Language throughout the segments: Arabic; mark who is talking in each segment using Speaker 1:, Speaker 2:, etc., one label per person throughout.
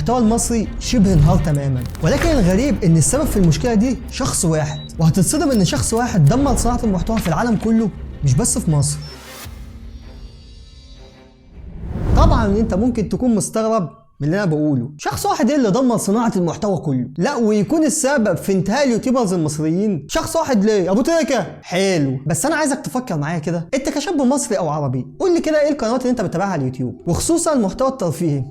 Speaker 1: المحتوى المصري شبه انهار تماما، ولكن الغريب ان السبب في المشكله دي شخص واحد، وهتتصدم ان شخص واحد دمر صناعه المحتوى في العالم كله مش بس في مصر. طبعا انت ممكن تكون مستغرب من اللي انا بقوله، شخص واحد ايه اللي دمر صناعه المحتوى كله؟ لا ويكون السبب في انتهاء اليوتيوبرز المصريين؟ شخص واحد ليه؟ ابو تريكه. حلو، بس انا عايزك تفكر معايا كده، انت كشاب مصري او عربي قول لي كده ايه القنوات اللي انت بتتابعها على اليوتيوب وخصوصا المحتوى الترفيهي؟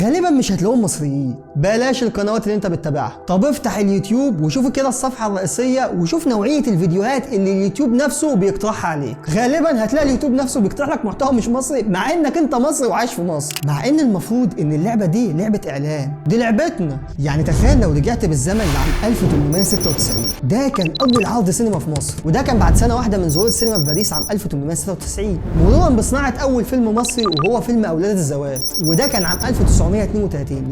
Speaker 1: غالبا مش هتلاقوهم مصريين. بلاش القنوات اللي انت بتتابعها، طب افتح اليوتيوب وشوف كده الصفحه الرئيسيه وشوف نوعيه الفيديوهات اللي اليوتيوب نفسه بيقترحها عليك. غالبا هتلاقي اليوتيوب نفسه بيقترح لك محتوى مش مصري مع انك انت مصري وعايش في مصر، مع ان المفروض ان اللعبه دي لعبه اعلان، دي لعبتنا. يعني تخيل لو رجعت بالزمن لعام 1896، ده كان اول عرض سينما في مصر، وده كان بعد سنه واحده من ظهور السينما في باريس عام 1896، مرورا بصناعه اول فيلم مصري وهو فيلم اولاد الزواج، وده كان عام 1932،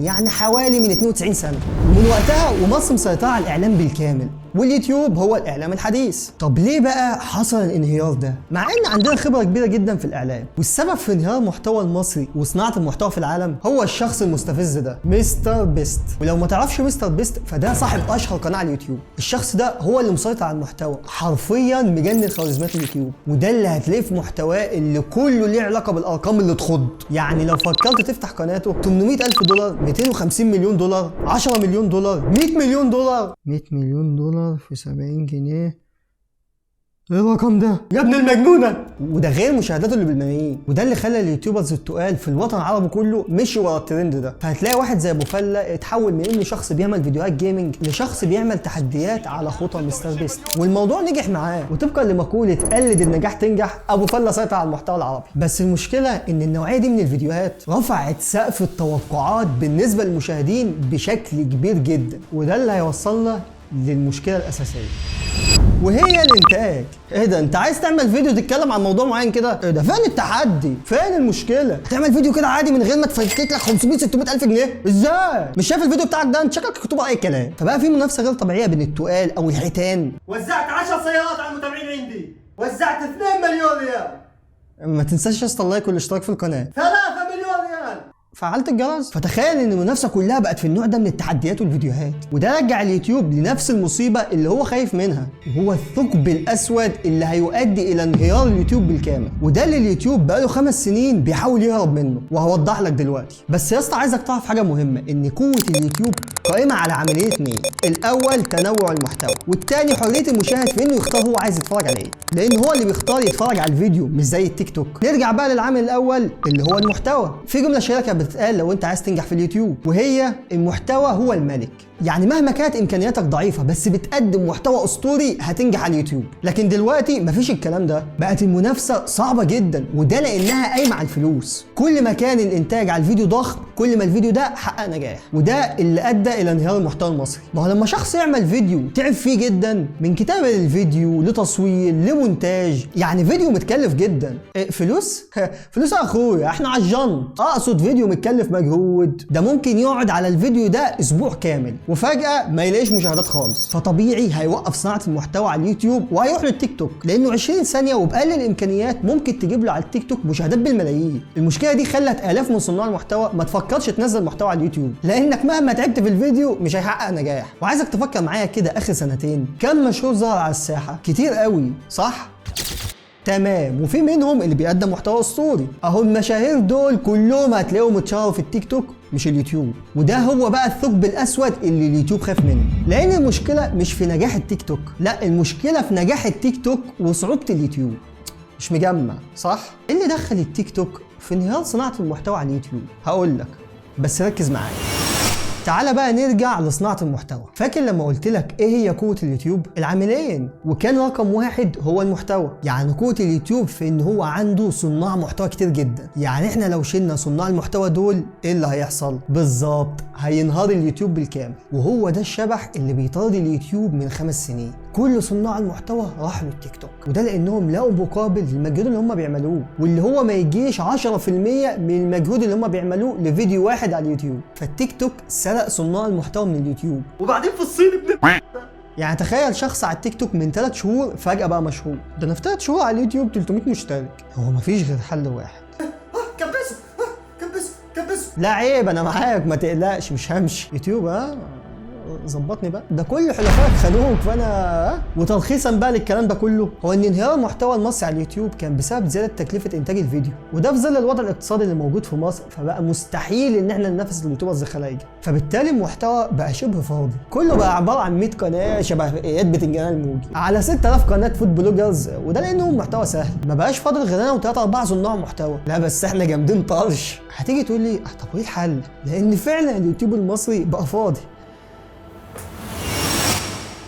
Speaker 1: يعني حوالي من 92 سنة. ومن وقتها ومصر مسيطرة على الإعلام بالكامل، واليوتيوب هو الإعلام الحديث. طب ليه بقى حصل الانهيار ده؟ مع إن عندنا خبرة كبيرة جدا في الإعلام، والسبب في انهيار المحتوى المصري وصناعة المحتوى في العالم هو الشخص المستفز ده، مستر بيست. ولو ما تعرفش مستر بيست فده صاحب أشهر قناة على اليوتيوب. الشخص ده هو اللي مسيطر على المحتوى، حرفيا مجنن خوارزميات اليوتيوب، وده اللي هتلاقيه في محتواه اللي كله ليه علاقة بالأرقام اللي تخض. يعني لو فكرت تفتح قناته 800,000 دولار، 250 مليون دولار، 10 مليون دولار، 100 مليون دولار، 100 مليون دولار في 70 جنيه، ايه الرقم ده يا ابن المجنونه؟ وده غير مشاهداته اللي بالملايين، وده اللي خلى اليوتيوبرز التقال في الوطن العربي كله مشي ورا الترند ده. فهتلاقي واحد زي ابو فله اتحول من انه شخص بيعمل فيديوهات جيمنج لشخص بيعمل تحديات على خطى مستر بيست، والموضوع نجح معاه. وطبقا لمقوله قلد النجاح تنجح، ابو فله سيطر على المحتوى العربي. بس المشكله ان النوعيه دي من الفيديوهات رفعت سقف التوقعات بالنسبه للمشاهدين بشكل كبير جدا، وده اللي هيوصلنا للمشكله الاساسيه وهي الانتاج. ايه ده، انت عايز تعمل فيديو تتكلم عن موضوع معين كده؟ ايه ده، فين التحدي؟ فين المشكله؟ تعمل فيديو كده عادي من غير ما تفكك لك 500 600 الف جنيه؟ ازاي؟ مش شايف الفيديو بتاعك ده؟ انت شكلك كتب اي كلام. فبقى في منافسه غير طبيعيه بين التقال او الحيتان.
Speaker 2: وزعت 10 سيارات على المتابعين عندي، وزعت 2 مليون ريال.
Speaker 1: ما تنساش يا اسطى اللايك والاشتراك في القناه.
Speaker 2: 3 مليون ريال.
Speaker 1: فعلت الجرس. فتخيل ان المنافسه كلها بقت في النوع ده من التحديات والفيديوهات، وده رجع اليوتيوب لنفس المصيبه اللي هو خايف منها، وهو الثقب الاسود اللي هيؤدي الى انهيار اليوتيوب بالكامل، وده اللي اليوتيوب بقاله 5 سنين بيحاول يهرب منه، وهوضح لك دلوقتي. بس يا اسطى عايزك تعرف حاجه مهمه، ان قوه اليوتيوب قائمه على عمليه اتنين، الاول تنوع المحتوى، والتاني حريه المشاهد في انه يختار هو عايز يتفرج على ايه، لان هو اللي بيختار يتفرج على الفيديو مش زي التيك توك. نرجع بقى للعامل الاول اللي هو المحتوى. في جمله شهيره بتتقال لو انت عايز تنجح في اليوتيوب، وهي المحتوى هو الملك. يعني مهما كانت امكانياتك ضعيفه بس بتقدم محتوى اسطوري هتنجح على اليوتيوب. لكن دلوقتي مفيش الكلام ده، بقت المنافسه صعبه جدا، وده لانها قايمه على الفلوس. كل ما كان الانتاج على الفيديو ضخم كل ما الفيديو ده حقق نجاح، وده اللي ادى الى انهيار المحتوى المصري. ما هو لما شخص يعمل فيديو تعب فيه جدا، من كتابه للفيديو لتصوير لمونتاج، يعني فيديو متكلف جدا. فلوس؟ فلوس يا اخويا، احنا على الجنط. اقصد فيديو متكلف مجهود، ده ممكن يقعد على الفيديو ده اسبوع كامل وفجأة ما يلاقيش مشاهدات خالص، فطبيعي هيوقف صناعة المحتوى على اليوتيوب وهيروح للتيك توك، لأنه 20 ثانية وبأقل الإمكانيات ممكن تجيب له على التيك توك مشاهدات بالملايين. المشكلة دي خلت آلاف من صناع المحتوى ما تفكرش تنزل محتوى على اليوتيوب، لأنك مهما تعبت في الفيديو مش هيحقق نجاح. وعايزك تفكر معايا كده، آخر سنتين كم مشهور ظهر على الساحة؟ كتير قوي، صح؟ تمام، وفي منهم اللي بيقدم محتوى اسطوري. اهو المشاهير دول كلهم هتلاقيهم اتشهروا في التيك توك مش اليوتيوب، وده هو بقى الثقب الاسود اللي اليوتيوب خاف منه. لان المشكله مش في نجاح التيك توك، لا المشكله في نجاح التيك توك وصعوبه اليوتيوب. مش مجمع صح؟ ايه اللي دخل التيك توك في انهيار صناعه المحتوى على اليوتيوب؟ هقول لك بس ركز معايا. تعالى بقى نرجع لصناعة المحتوى. فاكر لما قلت لك ايه هي قوة اليوتيوب؟ العاملين، وكان رقم واحد هو المحتوى. يعني قوة اليوتيوب في ان هو عنده صناع محتوى كتير جدا. يعني احنا لو شلنا صناع المحتوى دول ايه اللي هيحصل؟ بالظبط هينهار اليوتيوب بالكامل، وهو ده الشبح اللي بيطارد اليوتيوب من 5 سنين. كل صناع المحتوى راحوا للتيك توك، وده لانهم لقوا مقابل للمجهود اللي هم بيعملوه، واللي هو ما يجيش 10% من المجهود اللي هم بيعملوه لفيديو واحد على اليوتيوب. فالتيك توك سرق صناع المحتوى من اليوتيوب.
Speaker 2: وبعدين في الصين ابن
Speaker 1: يعني تخيل شخص على التيك توك من 3 شهور فجأة بقى مشهور. ده انا في 3 شهور على اليوتيوب 300 مشترك. هو مفيش غير حل واحد.
Speaker 2: كبسوا كبسوا كبسوا.
Speaker 1: لا عيب، انا معاك ما تقلقش مش همشي. يوتيوب ظبطني بقى، ده كل حلفائك خانوك فانا. وتلخيصا بقى للكلام ده كله، هو ان انهيار المحتوى المصري على اليوتيوب كان بسبب زياده تكلفه انتاج الفيديو، وده في ظل الوضع الاقتصادي اللي موجود في مصر، فبقى مستحيل ان احنا ننافس اليوتيوبرز الخلايجه، فبالتالي المحتوى بقى شبه فاضي، كله بقى عباره عن 100 قناه شبه اياد بتنجان الموجي على 6000 قناه فود بلوجرز، وده لانهم محتوى سهل، ما بقاش فاضل غير انا وثلاثه اربعه صناع محتوى. لا بس احنا جامدين طرش. هتيجي تقول لي طب وايه الحل؟ لان فعلا اليوتيوب المصري بقى فاضي.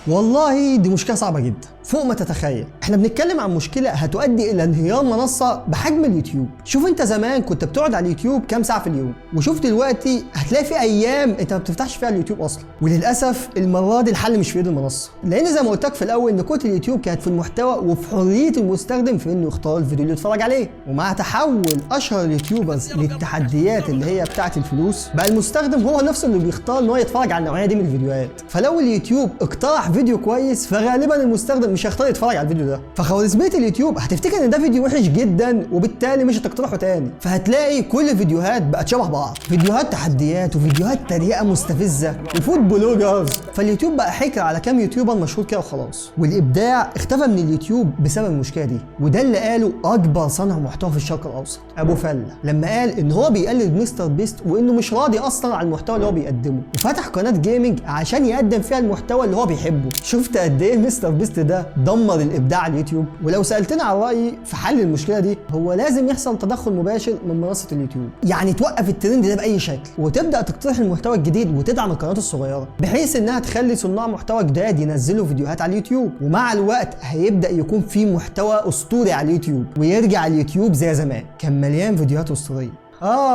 Speaker 1: والله دي مشكلة صعبة جدا فوق ما تتخيل. احنا بنتكلم عن مشكلة هتؤدي الى انهيار منصة بحجم اليوتيوب. شوف انت زمان كنت بتقعد على اليوتيوب كام ساعة في اليوم، وشوف دلوقتي هتلاقي في ايام انت ما بتفتحش فيها اليوتيوب اصلا. وللاسف المرة دي الحل مش في ايد المنصة، لان زي ما قلت لك في الاول ان قوة اليوتيوب كانت في المحتوى وفي حرية المستخدم في انه يختار الفيديو اللي يتفرج عليه. ومع تحول اشهر اليوتيوبرز للتحديات اللي هي بتاعة الفلوس، بقى المستخدم هو نفسه اللي بيختار ان هو يتفرج على النوعية دي من الفيديوهات. فلو اليوتيوب اقترح فيديو كويس فغالبا المستخدم مش هيختار يتفرج على الفيديو ده، فخوارزمية اليوتيوب هتفتكر ان ده فيديو وحش جدا وبالتالي مش هتقترحه تاني، فهتلاقي كل الفيديوهات بقت شبه بعض، فيديوهات تحديات وفيديوهات تريقه مستفزه وفود بلوجرز. فاليوتيوب بقى حكر على كام يوتيوبر مشهور كده وخلاص، والابداع اختفى من اليوتيوب بسبب المشكله دي. وده اللي قاله اكبر صانع محتوى في الشرق الاوسط ابو فله، لما قال ان هو بيقلد مستر بيست وانه مش راضي اصلا على المحتوى اللي هو بيقدمه، وفتح قناه جيمنج عشان يقدم فيها المحتوى اللي هو بيحبه. شفت قد ايه مستر بيست ده دمر الابداع على اليوتيوب؟ ولو سالتني عن رايي في حل المشكله دي، هو لازم يحصل تدخل مباشر من منصه اليوتيوب، يعني توقف الترند ده باي شكل وتبدا تقترح المحتوى الجديد وتدعم القنوات الصغيره، بحيث انها تخلي صناع محتوى جداد ينزلوا فيديوهات على اليوتيوب. ومع الوقت هيبدا يكون في محتوى اسطوري على اليوتيوب، ويرجع اليوتيوب زي زمان كان مليان فيديوهات اسطوريه.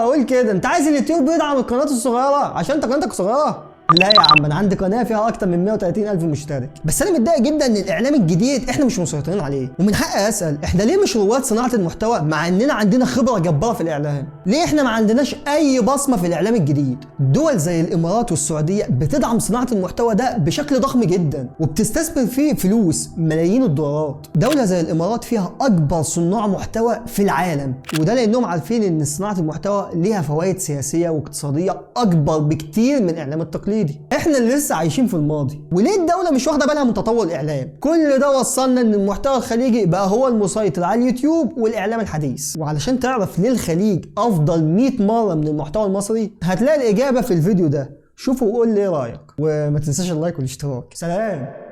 Speaker 1: قول كده انت عايز اليوتيوب يدعم القنوات الصغيره عشان انت قناتك صغيره؟ لا يا عم، انا عندي قناه فيها اكتر من 130,000 مشترك، بس انا متضايق جدا ان الاعلام الجديد احنا مش مسيطرين عليه. ومن حقي اسال، احنا ليه مش رواد صناعه المحتوى مع اننا عندنا خبره جباره في الاعلام؟ ليه احنا ما عندناش اي بصمه في الاعلام الجديد؟ دول زي الامارات والسعوديه بتدعم صناعه المحتوى ده بشكل ضخم جدا وبتستثمر فيه فلوس ملايين الدولارات. دوله زي الامارات فيها اكبر صناع محتوى في العالم، وده لانهم عارفين ان صناعه المحتوى ليها فوائد سياسيه واقتصاديه اكبر بكتير من الاعلام التقليدي. احنا اللي لسه عايشين في الماضي. وليه الدوله مش واخده بالها من تطور الاعلام؟ كل ده وصلنا ان المحتوى الخليجي بقى هو المسيطر على اليوتيوب والاعلام الحديث. وعلشان تعرف ليه الخليج افضل 100 مره من المحتوى المصري، هتلاقي الاجابه في الفيديو ده. شوفوا وقول لي ايه رايك، وما تنساش اللايك والاشتراك. سلام.